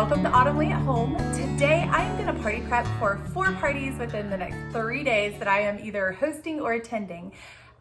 welcome to Autumn Leigh at Home. Today I am going to party prep for 4 parties within the next 3 days that I am either hosting or attending.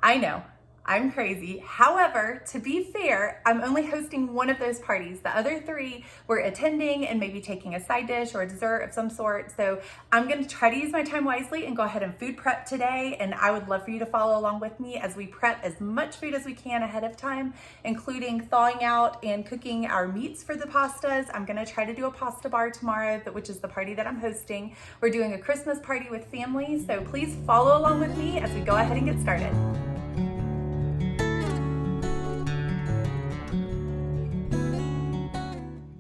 I know, I'm crazy. However, to be fair, I'm only hosting one of those parties. The other 3 were attending and maybe taking a side dish or a dessert of some sort. So I'm going to try to use my time wisely and go ahead and food prep today. And I would love for you to follow along with me as we prep as much food as we can ahead of time, including thawing out and cooking our meats for the pastas. I'm going to try to do a pasta bar tomorrow, which is the party that I'm hosting. We're doing a Christmas party with family. So please follow along with me as we go ahead and get started.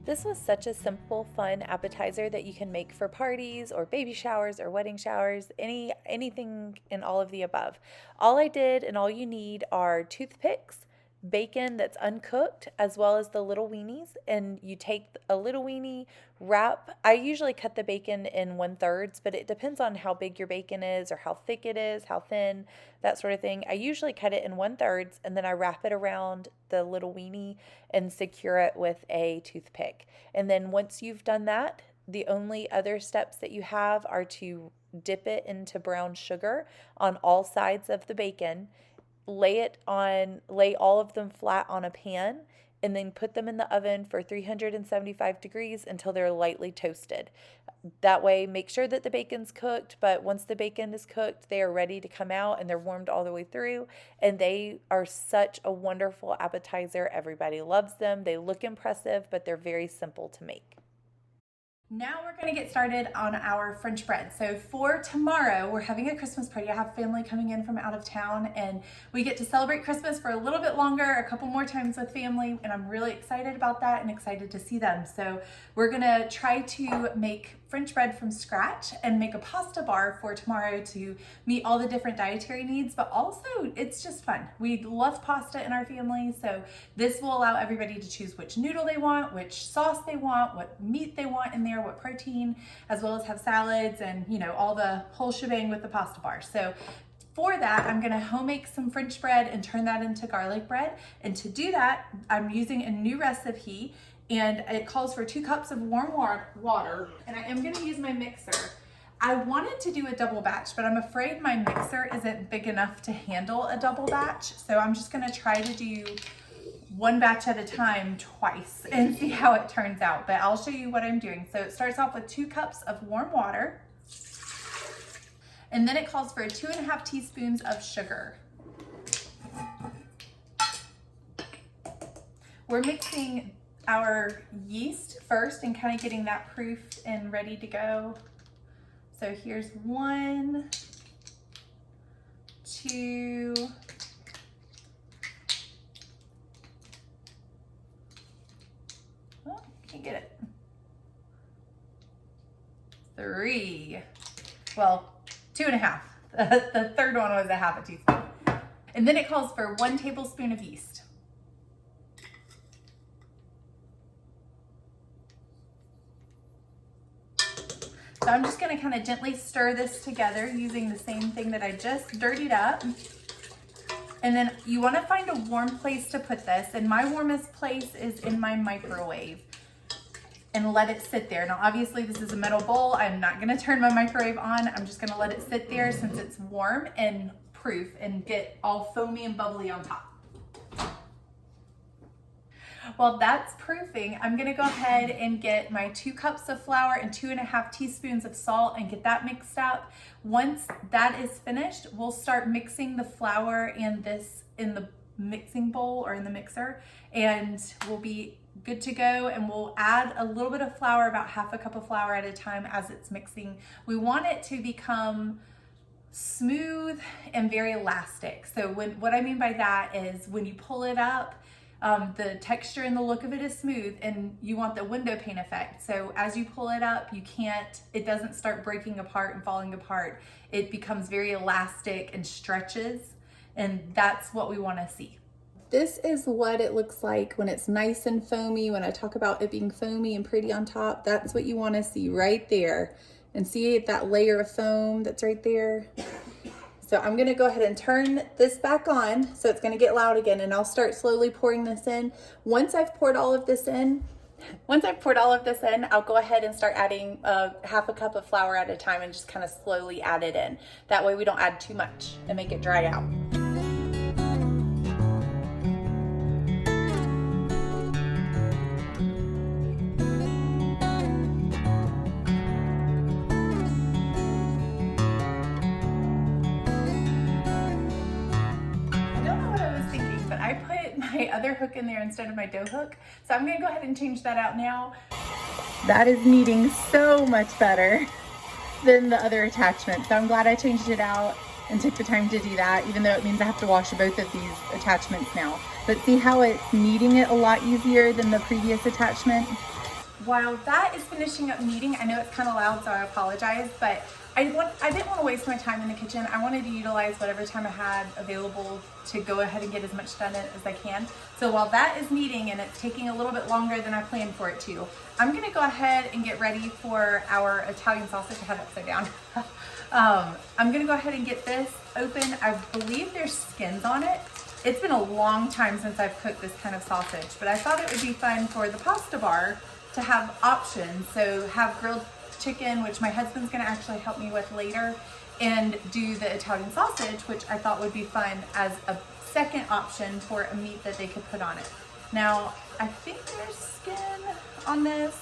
This was such a simple, fun appetizer that you can make for parties or baby showers or wedding showers, anything and all of the above. All I did and all you need are toothpicks, bacon that's uncooked, as well as the little weenies. And you take a little weenie, wrap. I usually cut the bacon in 1/3, but it depends on how big your bacon is or how thick it is, how thin, that sort of thing. I usually cut it in 1/3 and then I wrap it around the little weenie and secure it with a toothpick. And then once you've done that, the only other steps that you have are to dip it into brown sugar on all sides of the bacon, lay all of them flat on a pan, and then put them in the oven for 375 degrees until they're lightly toasted. That way, make sure that the bacon's cooked, but once the bacon is cooked, they are ready to come out and they're warmed all the way through, and they are such a wonderful appetizer. Everybody loves them. They look impressive, but they're very simple to make. Now we're going to get started on our French bread. So for tomorrow, we're having a Christmas party. I have family coming in from out of town and we get to celebrate Christmas for a little bit longer, a couple more times with family, and I'm really excited about that and excited to see them. So we're going to try to make French bread from scratch and make a pasta bar for tomorrow to meet all the different dietary needs, but also it's just fun. We love pasta in our family, so this will allow everybody to choose which noodle they want, which sauce they want, what meat they want in there, what protein, as well as have salads and, you know, all the whole shebang with the pasta bar. So for that, I'm gonna home make some French bread and turn that into garlic bread. And to do that, I'm using a new recipe, and it calls for 2 cups of warm water, and I am gonna use my mixer. I wanted to do a double batch, but I'm afraid my mixer isn't big enough to handle a double batch. So I'm just gonna try to do 1 batch at a time twice and see how it turns out, but I'll show you what I'm doing. So it starts off with 2 cups of warm water, and then it calls for 2.5 teaspoons of sugar. We're mixing our yeast first and kind of getting that proofed and ready to go. So here's 1, 2, oh, can't get it, 3, well, 2.5. The third one was a 1/2 teaspoon. And then it calls for 1 tablespoon of yeast. So I'm just gonna kind of gently stir this together using the same thing that I just dirtied up. And then you wanna find a warm place to put this, and my warmest place is in my microwave, and let it sit there. Now obviously this is a metal bowl. I'm not gonna turn my microwave on. I'm just gonna let it sit there since it's warm and proof and get all foamy and bubbly on top. While that's proofing, I'm gonna go ahead and get my 2 cups of flour and 2.5 teaspoons of salt and get that mixed up. Once that is finished, we'll start mixing the flour and this in the mixing bowl or in the mixer, and we'll be good to go. And we'll add a little bit of flour, about 1/2 cup of flour at a time as it's mixing. We want it to become smooth and very elastic. So what I mean by that is when you pull it up, the texture and the look of it is smooth, and you want the window pane effect. So as you pull it up, it doesn't start breaking apart and falling apart. It becomes very elastic and stretches, and that's what we want to see. This is what it looks like when it's nice and foamy. When I talk about it being foamy and pretty on top, that's what you want to see right there. And see that layer of foam that's right there? So I'm gonna go ahead and turn this back on so it's gonna get loud again, and I'll start slowly pouring this in. Once I've poured all of this in, Once I've poured all of this in, I'll go ahead and start adding half a cup of flour at a time and just kind of slowly add it in. That way we don't add too much and make it dry out. I put my other hook in there instead of my dough hook. So I'm gonna go ahead and change that out now. That is kneading so much better than the other attachment. So I'm glad I changed it out and took the time to do that, even though it means I have to wash both of these attachments now. But see how it's kneading it a lot easier than the previous attachment? While that is finishing up kneading, I know it's kind of loud, so I apologize, but I didn't want to waste my time in the kitchen. I wanted to utilize whatever time I had available to go ahead and get as much done as I can. So while that is kneading and it's taking a little bit longer than I planned for it to, I'm gonna go ahead and get ready for our Italian sausage. I have it upside down. I'm gonna go ahead and get this open. I believe there's skins on it. It's been a long time since I've cooked this kind of sausage, but I thought it would be fun for the pasta bar to have options. So have grilled chicken, which my husband's gonna actually help me with later, and do the Italian sausage, which I thought would be fun as a second option for a meat that they could put on it. Now, I think there's skin on this,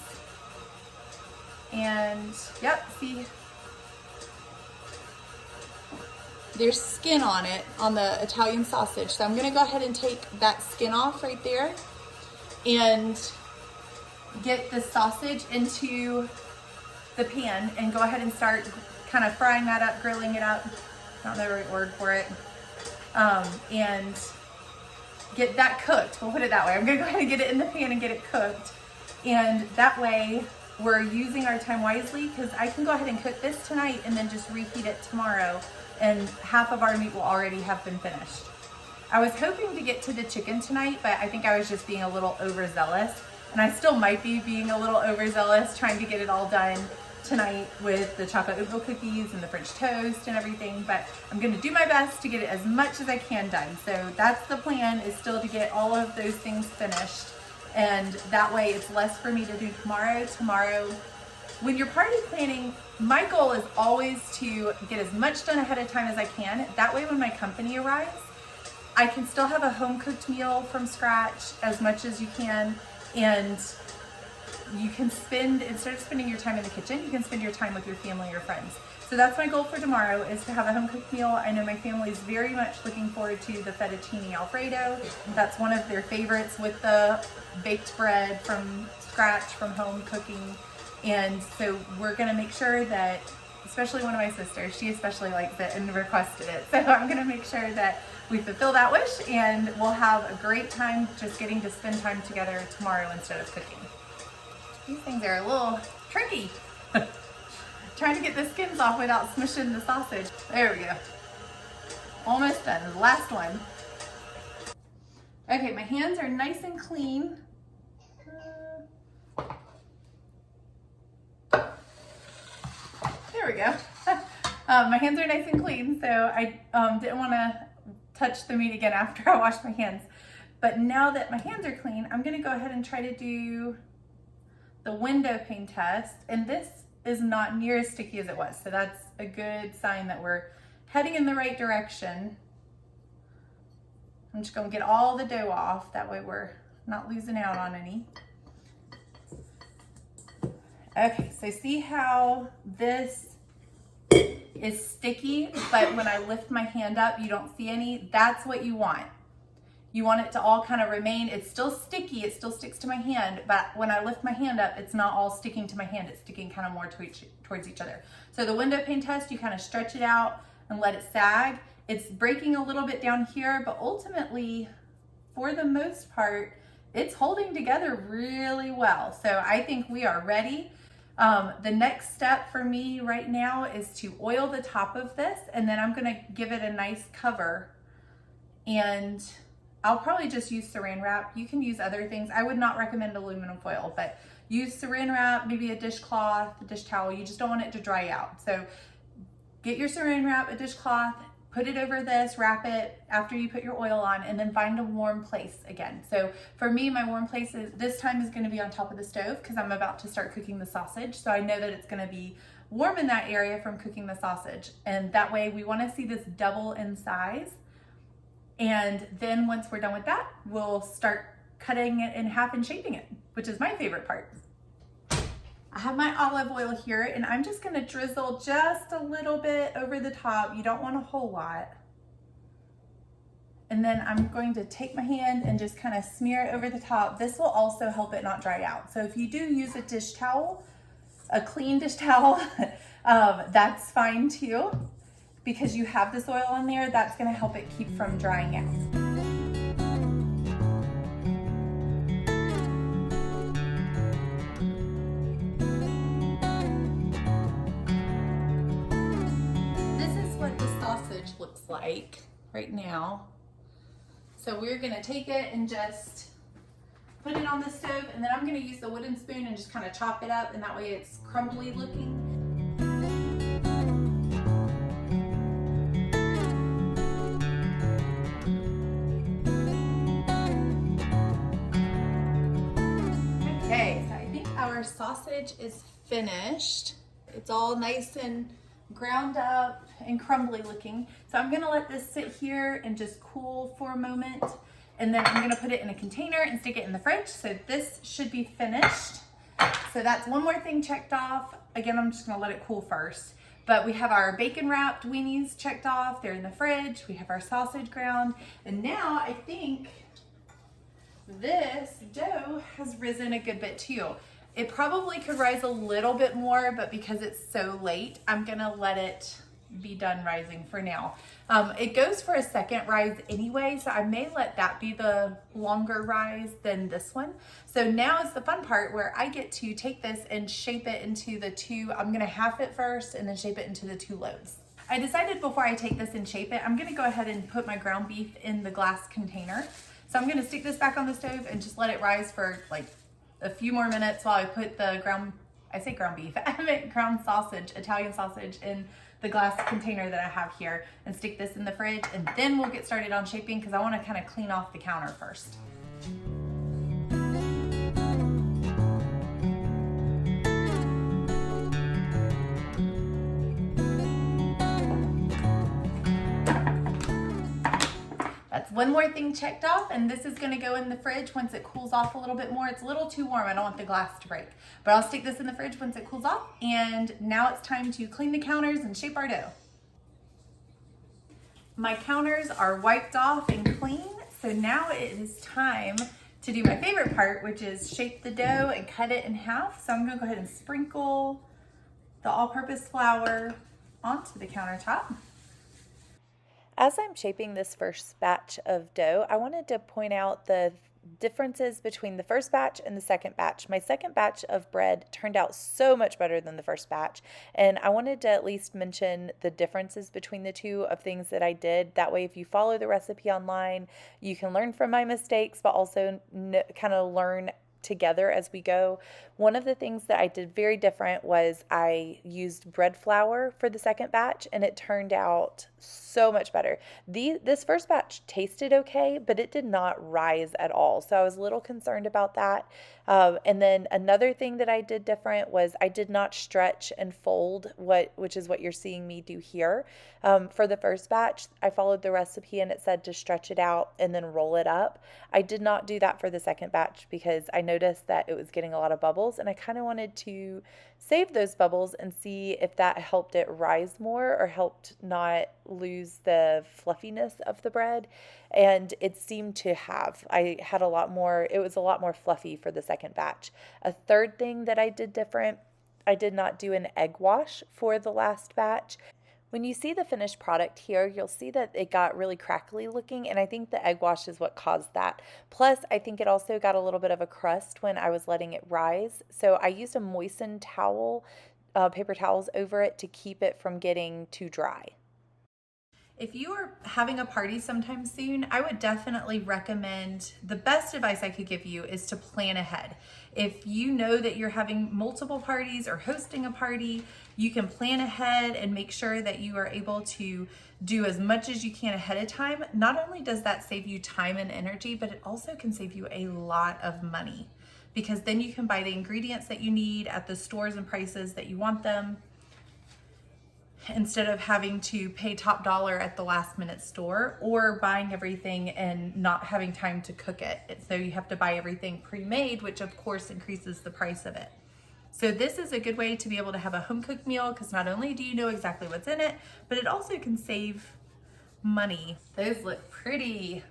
and yep, see, there's skin on it, on the Italian sausage. So I'm gonna go ahead and take that skin off right there and get the sausage into the pan and go ahead and start kind of frying that up, grilling it up. I don't know the right word for it. And get that cooked. We'll put it that way. I'm gonna go ahead and get it in the pan and get it cooked. And that way we're using our time wisely, because I can go ahead and cook this tonight and then just reheat it tomorrow, and half of our meat will already have been finished. I was hoping to get to the chicken tonight, but I think I was just being a little overzealous. And I still might be being a little overzealous trying to get it all done tonight with the chocolate oatmeal cookies and the French toast and everything, but I'm gonna do my best to get it as much as I can done. So that's the plan, is still to get all of those things finished. And that way it's less for me to do tomorrow. When you're party planning, my goal is always to get as much done ahead of time as I can. That way when my company arrives, I can still have a home cooked meal from scratch as much as you can. And you can spend, instead of spending your time in the kitchen, you can spend your time with your family or friends. So that's my goal for tomorrow, is to have a home cooked meal. I know my family is very much looking forward to the fettuccine Alfredo. That's one of their favorites, with the baked bread from scratch, from home cooking. And so we're gonna make sure that, especially one of my sisters, she especially likes it and requested it. So I'm gonna make sure that we fulfill that wish, and we'll have a great time just getting to spend time together tomorrow instead of cooking. These things are a little tricky. Trying to get the skins off without smushing the sausage. There we go. Almost done. The last one. Okay, my hands are nice and clean. There we go. My hands are nice and clean, so I didn't want to touch the meat again after I washed my hands. But now that my hands are clean, I'm gonna go ahead and try to do the window pane test. And this is not near as sticky as it was, so that's a good sign that we're heading in the right direction. I'm just gonna get all the dough off, that way we're not losing out on any. Okay, so see how this is sticky, but when I lift my hand up, you don't see any? That's what you want. You want it to all kind of remain, it's still sticky, it still sticks to my hand, but when I lift my hand up, it's not all sticking to my hand, it's sticking kind of more towards each other. So the window pane test, you kind of stretch it out and let it sag. It's breaking a little bit down here, but ultimately, for the most part, it's holding together really well. So I think we are ready. The next step for me right now is to oil the top of this, and then I'm gonna give it a nice cover, and I'll probably just use saran wrap. You can use other things. I would not recommend aluminum foil, but use saran wrap, maybe a dishcloth, a dish towel. You just don't want it to dry out. So get your saran wrap, a dishcloth, put it over this, wrap it after you put your oil on, and then find a warm place again. So for me, my warm place is this time is going to be on top of the stove because I'm about to start cooking the sausage. So I know that it's going to be warm in that area from cooking the sausage. And that way we want to see this double in size. And then once we're done with that, we'll start cutting it in half and shaping it, which is my favorite part. I have my olive oil here and I'm just gonna drizzle just a little bit over the top. You don't want a whole lot. And then I'm going to take my hand and just kind of smear it over the top. This will also help it not dry out. So if you do use a dish towel, a clean dish towel, that's fine too. Because you have this oil on there, that's gonna help it keep from drying out. Looks like right now. So we're gonna take it and just put it on the stove, and then I'm gonna use the wooden spoon and just kind of chop it up, and that way it's crumbly looking. Okay, so I think our sausage is finished. It's all nice and ground up and crumbly looking. So I'm gonna let this sit here and just cool for a moment. And then I'm gonna put it in a container and stick it in the fridge. So this should be finished. So that's one more thing checked off. Again, I'm just gonna let it cool first. But we have our bacon wrapped weenies checked off. They're in the fridge. We have our sausage ground. And now I think this dough has risen a good bit too. It probably could rise a little bit more, but because it's so late, I'm gonna let it be done rising for now. It goes for a second rise anyway, so I may let that be the longer rise than this one. So now is the fun part where I get to take this and shape it into the two. I'm gonna half it first and then shape it into the two loaves. I decided before I take this and shape it, I'm gonna go ahead and put my ground beef in the glass container. So I'm gonna stick this back on the stove and just let it rise for like a few more minutes while I put the ground beef, I meant ground sausage, Italian sausage in the glass container that I have here, and stick this in the fridge, and then we'll get started on shaping because I want to kind of clean off the counter first. That's one more thing checked off, and this is gonna go in the fridge once it cools off a little bit more. It's a little too warm, I don't want the glass to break. But I'll stick this in the fridge once it cools off, and now it's time to clean the counters and shape our dough. My counters are wiped off and clean, so now it is time to do my favorite part, which is shape the dough and cut it in half. So I'm gonna go ahead and sprinkle the all-purpose flour onto the countertop. As I'm shaping this first batch of dough, I wanted to point out the differences between the first batch and the second batch. My second batch of bread turned out so much better than the first batch, and I wanted to at least mention the differences between the two of things that I did. That way, if you follow the recipe online, you can learn from my mistakes, but also kind of learn together as we go. One of the things that I did very different was I used bread flour for the second batch, and it turned out so much better. This first batch tasted okay, but it did not rise at all. So I was a little concerned about that. And then another thing that I did different was I did not stretch and fold, which is what you're seeing me do here. For the first batch, I followed the recipe and it said to stretch it out and then roll it up. I did not do that for the second batch because I noticed that it was getting a lot of bubbles, and I kind of wanted to save those bubbles and see if that helped it rise more or helped not lose the fluffiness of the bread. And it seemed to have. I had a lot more, it was a lot more fluffy for the second batch. A third thing that I did different, I did not do an egg wash for the last batch. When you see the finished product here, you'll see that it got really crackly looking, and I think the egg wash is what caused that. Plus, I think it also got a little bit of a crust when I was letting it rise. So I used a moistened towel, paper towels over it to keep it from getting too dry. If you are having a party sometime soon, I would definitely recommend, the best advice I could give you is to plan ahead. If you know that you're having multiple parties or hosting a party, you can plan ahead and make sure that you are able to do as much as you can ahead of time. Not only does that save you time and energy, but it also can save you a lot of money, because then you can buy the ingredients that you need at the stores and prices that you want them, instead of having to pay top dollar at the last minute store or buying everything and not having time to cook it. So you have to buy everything pre-made, which of course increases the price of it. So this is a good way to be able to have a home cooked meal, because not only do you know exactly what's in it, but it also can save money. Those look pretty.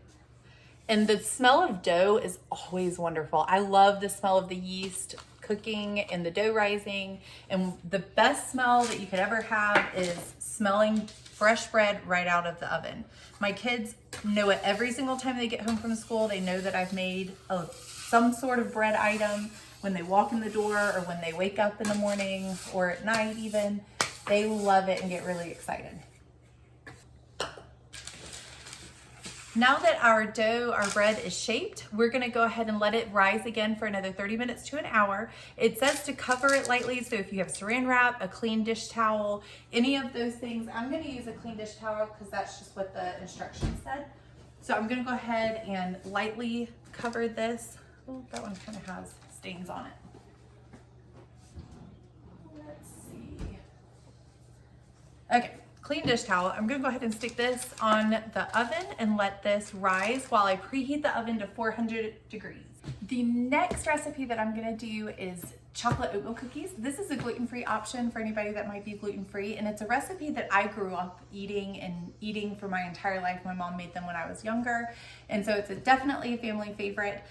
And the smell of dough is always wonderful. I love the smell of the yeast cooking and the dough rising. And the best smell that you could ever have is smelling fresh bread right out of the oven. My kids know it every single time they get home from school. They know that I've made some sort of bread item when they walk in the door, or when they wake up in the morning, or at night even. They love it and get really excited. Now that our dough, our bread is shaped, we're gonna go ahead and let it rise again for another 30 minutes to an hour. It says to cover it lightly, so if you have saran wrap, a clean dish towel, any of those things, I'm gonna use a clean dish towel because that's just what the instructions said. So I'm gonna go ahead and lightly cover this. Oh, that one kind of has stains on it. Let's see. Okay. Clean dish towel. I'm gonna go ahead and stick this on the oven and let this rise while I preheat the oven to 400 degrees. The next recipe that I'm gonna do is chocolate oatmeal cookies. This is a gluten-free option for anybody that might be gluten-free, and it's a recipe that I grew up eating for my entire life. My mom made them when I was younger, and so it's definitely a family favorite.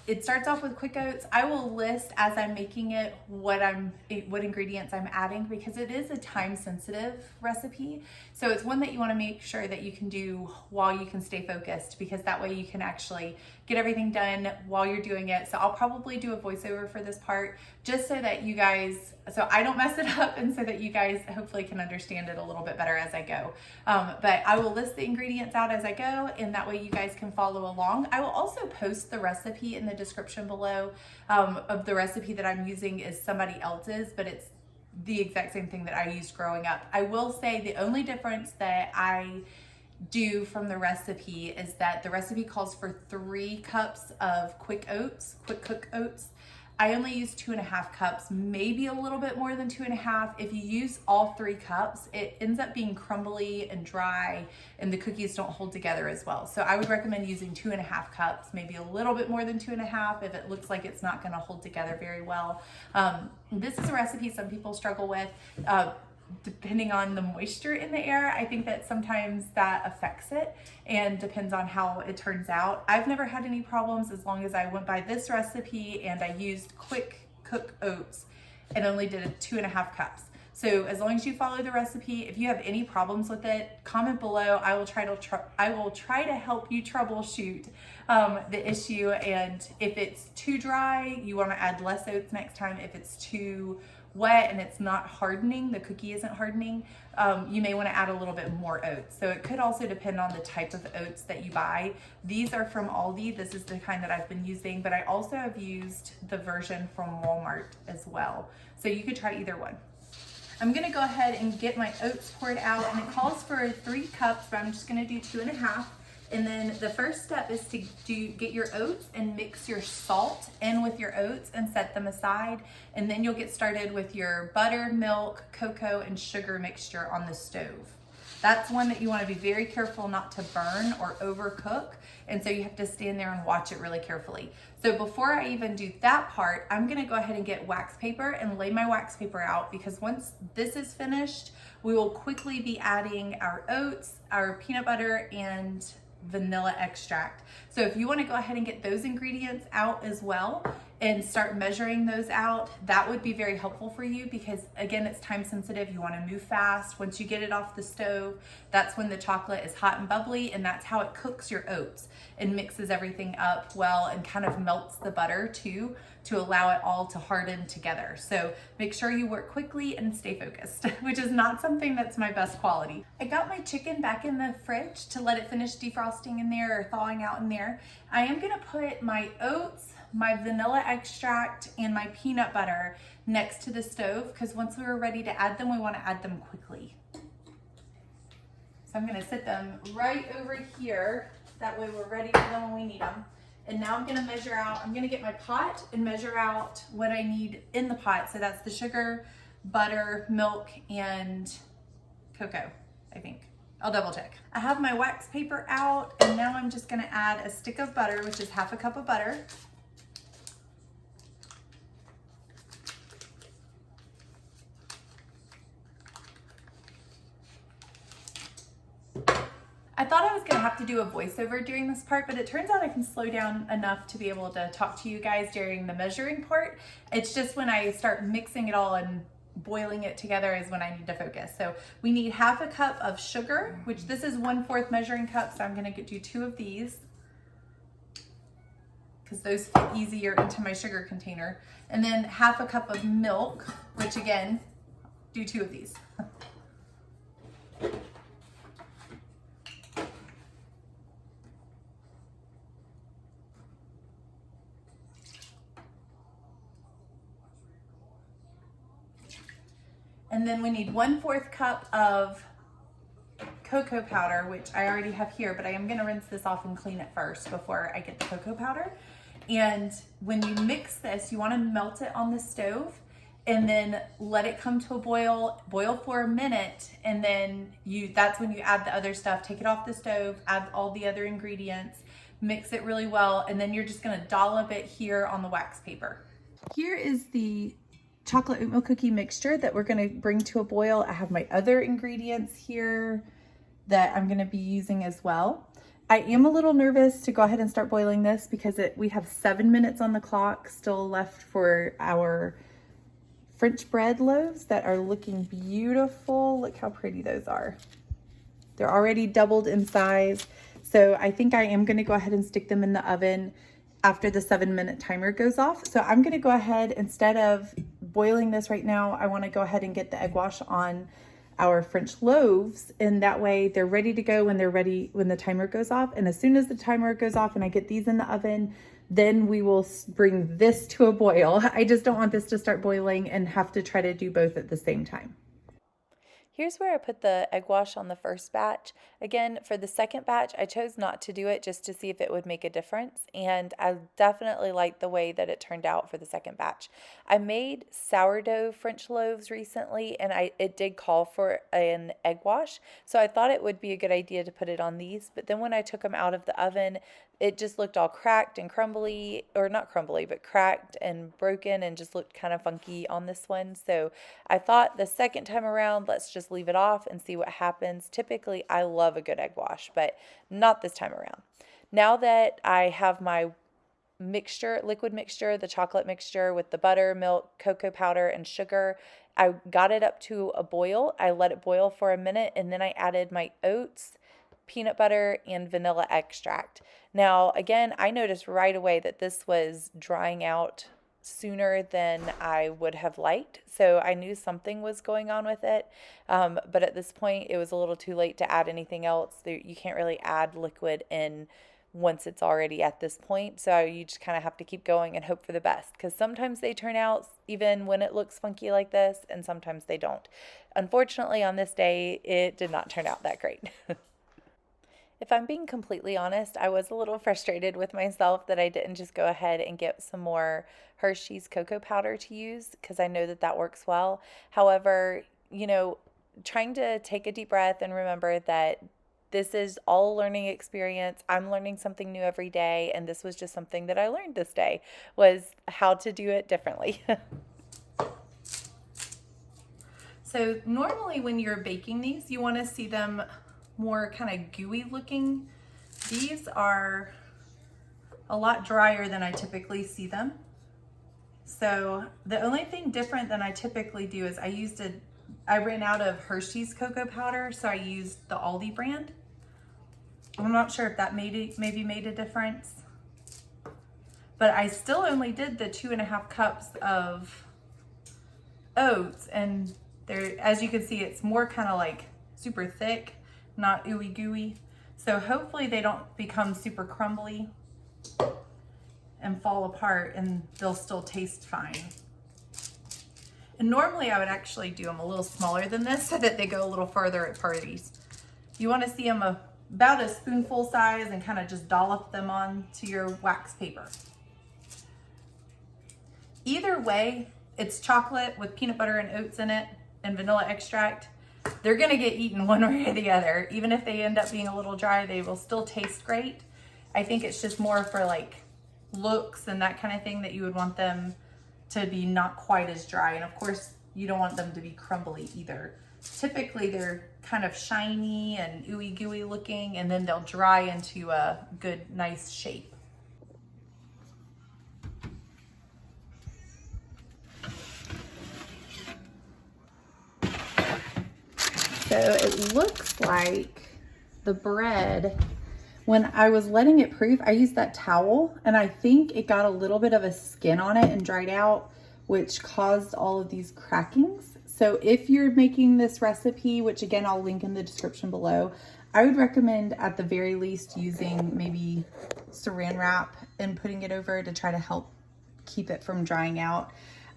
It starts off with quick oats. I will list as I'm making it what ingredients I'm adding, because it is a time-sensitive recipe. So it's one that you want to make sure that you can do while you can stay focused, because that way you can actually get everything done while you're doing it. So I'll probably do a voiceover for this part, just so that you guys, so I don't mess it up, and so that you guys hopefully can understand it a little bit better as I go. But I will list the ingredients out as I go, and that way you guys can follow along. I will also post the recipe in the description below. Of the recipe that I'm using is somebody else's, but it's the exact same thing that I used growing up. I will say the only difference that I do from the recipe is that the recipe calls for 3 cups of quick cook oats. I only use 2.5 cups, maybe a little bit more than 2.5. If you use all 3 cups, it ends up being crumbly and dry, and the cookies don't hold together as well. So I would recommend using 2.5 cups, maybe a little bit more than 2.5 if it looks like it's not gonna hold together very well. This is a recipe some people struggle with. Depending on the moisture in the air, I think that sometimes that affects it, and depends on how it turns out. I've never had any problems as long as I went by this recipe and I used quick cook oats and only did 2.5 cups. So as long as you follow the recipe, if you have any problems with it, comment below. I will try to help you troubleshoot the issue. And if it's too dry, you want to add less oats next time. If it's too wet and it's not hardening, the cookie isn't hardening, you may want to add a little bit more oats. So it could also depend on the type of oats that you buy. These are from Aldi. This is the kind that I've been using, but I also have used the version from Walmart as well. So you could try either one. I'm gonna go ahead and get my oats poured out, and it calls for 3 cups, but I'm just gonna do 2.5. And then the first step is to get your oats and mix your salt in with your oats and set them aside. And then you'll get started with your butter, milk, cocoa, and sugar mixture on the stove. That's one that you want to be very careful not to burn or overcook. And so you have to stand there and watch it really carefully. So before I even do that part, I'm going to go ahead and get wax paper and lay my wax paper out, because once this is finished, we will quickly be adding our oats, our peanut butter, and vanilla extract. So if you want to go ahead and get those ingredients out as well, and start measuring those out, that would be very helpful for you because again, it's time sensitive. You want to move fast. Once you get it off the stove, that's when the chocolate is hot and bubbly, and that's how it cooks your oats and mixes everything up well and kind of melts the butter too to allow it all to harden together. So make sure you work quickly and stay focused, which is not something that's my best quality. I got my chicken back in the fridge to let it finish defrosting in there or thawing out in there. I am gonna put my oats, my vanilla extract, and my peanut butter next to the stove because once we're ready to add them, we want to add them quickly. So I'm going to sit them right over here. That way we're ready for them when we need them. And now I'm going to measure out, I'm going to get my pot and measure out what I need in the pot. So that's the sugar, butter, milk, and cocoa, I think. I'll double check. I have my wax paper out, and now I'm just going to add a stick of butter, which is half a cup of butter. I thought I was gonna have to do a voiceover during this part, but it turns out I can slow down enough to be able to talk to you guys during the measuring part. It's just when I start mixing it all and boiling it together is when I need to focus. So we need half a cup of sugar, which this is 1/4 measuring cup, so I'm gonna do 2 of these because those fit easier into my sugar container. And then half a cup of milk, which again, do 2 of these. And then we need 1/4 cup of cocoa powder, which I already have here, but I am gonna rinse this off and clean it first before I get the cocoa powder. And when you mix this, you wanna melt it on the stove and then let it come to a boil for a minute, and then that's when you add the other stuff. Take it off the stove, add all the other ingredients, mix it really well, and then you're just gonna dollop it here on the wax paper. Here is the chocolate oatmeal cookie mixture that we're gonna bring to a boil. I have my other ingredients here that I'm gonna be using as well. I am a little nervous to go ahead and start boiling this because we have 7 minutes on the clock still left for our French bread loaves that are looking beautiful. Look how pretty those are. They're already doubled in size. So I think I am gonna go ahead and stick them in the oven after the 7-minute timer goes off. So I'm gonna go ahead, instead of boiling this right now, I wanna go ahead and get the egg wash on our French loaves, and that way they're ready to go when the timer goes off. And as soon as the timer goes off and I get these in the oven, then we will bring this to a boil. I just don't want this to start boiling and have to try to do both at the same time. Here's where I put the egg wash on the first batch. Again, for the second batch, I chose not to do it just to see if it would make a difference. And I definitely liked the way that it turned out for the second batch. I made sourdough French loaves recently, and it did call for an egg wash. So I thought it would be a good idea to put it on these. But then when I took them out of the oven, it just looked all cracked and crumbly, or not crumbly, but cracked and broken, and just looked kind of funky on this one. So I thought the second time around, let's just leave it off and see what happens. Typically, I love a good egg wash, but not this time around. Now that I have my mixture, liquid mixture, the chocolate mixture with the butter, milk, cocoa powder, and sugar, I got it up to a boil. I let it boil for a minute, and then I added my oats, peanut butter, and vanilla extract. Now, again, I noticed right away that this was drying out sooner than I would have liked. So I knew something was going on with it. But at this point, it was a little too late to add anything else. You can't really add liquid in once it's already at this point. So you just kind of have to keep going and hope for the best, because sometimes they turn out even when it looks funky like this, and sometimes they don't. Unfortunately, on this day, it did not turn out that great. If I'm being completely honest, I was a little frustrated with myself that I didn't just go ahead and get some more Hershey's cocoa powder to use, because I know that that works well. However, trying to take a deep breath and remember that this is all a learning experience. I'm learning something new every day, and this was just something that I learned this day, was how to do it differently. So normally when you're baking these, you want to see them more kind of gooey looking. These are a lot drier than I typically see them. So the only thing different than I typically do is I ran out of Hershey's cocoa powder, so I used the Aldi brand. I'm not sure if that maybe made a difference, but I still only did the 2.5 cups of oats, and there, as you can see, it's more kind of like super thick, not ooey gooey. So hopefully they don't become super crumbly and fall apart, and they'll still taste fine. And normally I would actually do them a little smaller than this so that they go a little further at parties. You want to see them about a spoonful size and kind of just dollop them onto your wax paper. Either way, it's chocolate with peanut butter and oats in it and vanilla extract. They're gonna get eaten one way or the other. Even if they end up being a little dry, they will still taste great. I think it's just more for like looks and that kind of thing that you would want them to be not quite as dry. And of course, you don't want them to be crumbly either. Typically, they're kind of shiny and ooey gooey looking, and then they'll dry into a good, nice shape. So it looks like the bread, when I was letting it proof, I used that towel, and I think it got a little bit of a skin on it and dried out, which caused all of these crackings. So if you're making this recipe, which again, I'll link in the description below, I would recommend at the very least using maybe saran wrap and putting it over to try to help keep it from drying out.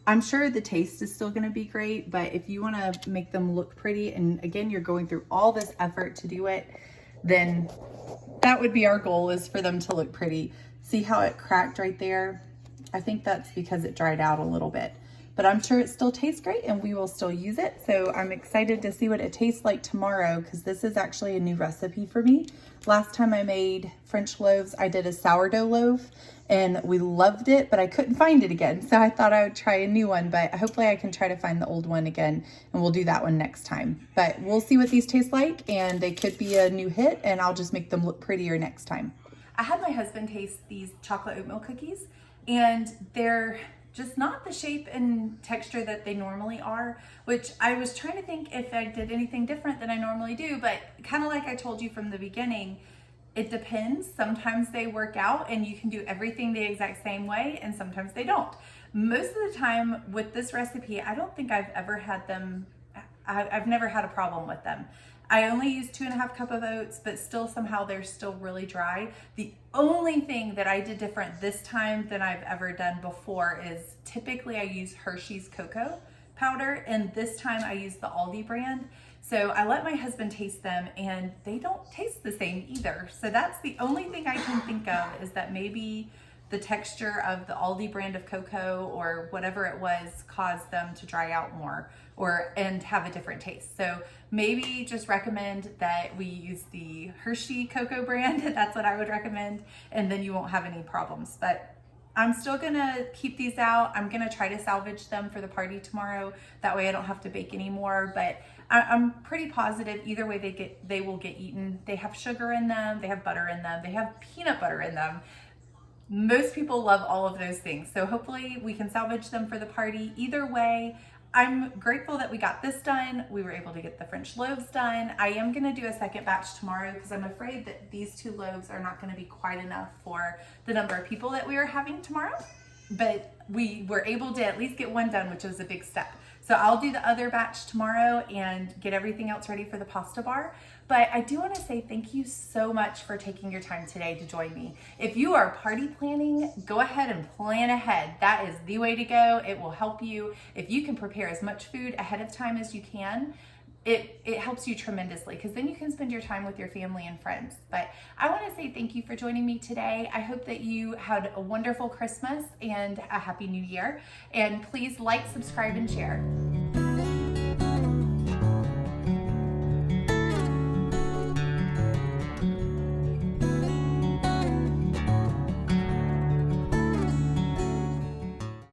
I'm sure the taste is still gonna be great, but if you wanna make them look pretty, and again, you're going through all this effort to do it, then that would be our goal, is for them to look pretty. See how it cracked right there? I think that's because it dried out a little bit, but I'm sure it still tastes great and we will still use it. So I'm excited to see what it tastes like tomorrow, because this is actually a new recipe for me. Last time I made French loaves, I did a sourdough loaf and we loved it, but I couldn't find it again. So I thought I would try a new one, but hopefully I can try to find the old one again, and we'll do that one next time. But we'll see what these taste like, and they could be a new hit, and I'll just make them look prettier next time. I had my husband taste these chocolate oatmeal cookies, and they're just not the shape and texture that they normally are, which I was trying to think if I did anything different than I normally do, but kind of like I told you from the beginning, it depends. Sometimes they work out and you can do everything the exact same way, and sometimes they don't. Most of the time with this recipe, I don't think I've ever had them, I've never had a problem with them. I only use 2.5 cups of oats, but still somehow they're still really dry. The only thing that I did different this time than I've ever done before is typically I use Hershey's cocoa powder, and this time I use the Aldi brand. So I let my husband taste them, and they don't taste the same either. So that's the only thing I can think of, is that maybe the texture of the Aldi brand of cocoa or whatever it was caused them to dry out more and have a different taste. So maybe just recommend that we use the Hershey cocoa brand. That's what I would recommend, and then you won't have any problems. But I'm still gonna keep these out. I'm gonna try to salvage them for the party tomorrow. That way I don't have to bake anymore, but I'm pretty positive either way they will get eaten. They have sugar in them, they have butter in them, they have peanut butter in them. Most people love all of those things. So hopefully we can salvage them for the party. Either way, I'm grateful that we got this done. We were able to get the French loaves done. I am gonna do a second batch tomorrow because I'm afraid that these 2 loaves are not gonna be quite enough for the number of people that we are having tomorrow. But we were able to at least get one done, which was a big step. So I'll do the other batch tomorrow and get everything else ready for the pasta bar. But I do want to say thank you so much for taking your time today to join me. If you are party planning, go ahead and plan ahead. That is the way to go. It will help you. If you can prepare as much food ahead of time as you can, it helps you tremendously, because then you can spend your time with your family and friends. But I want to say thank you for joining me today. I hope that you had a wonderful Christmas and a happy new year. And please like, subscribe, and share.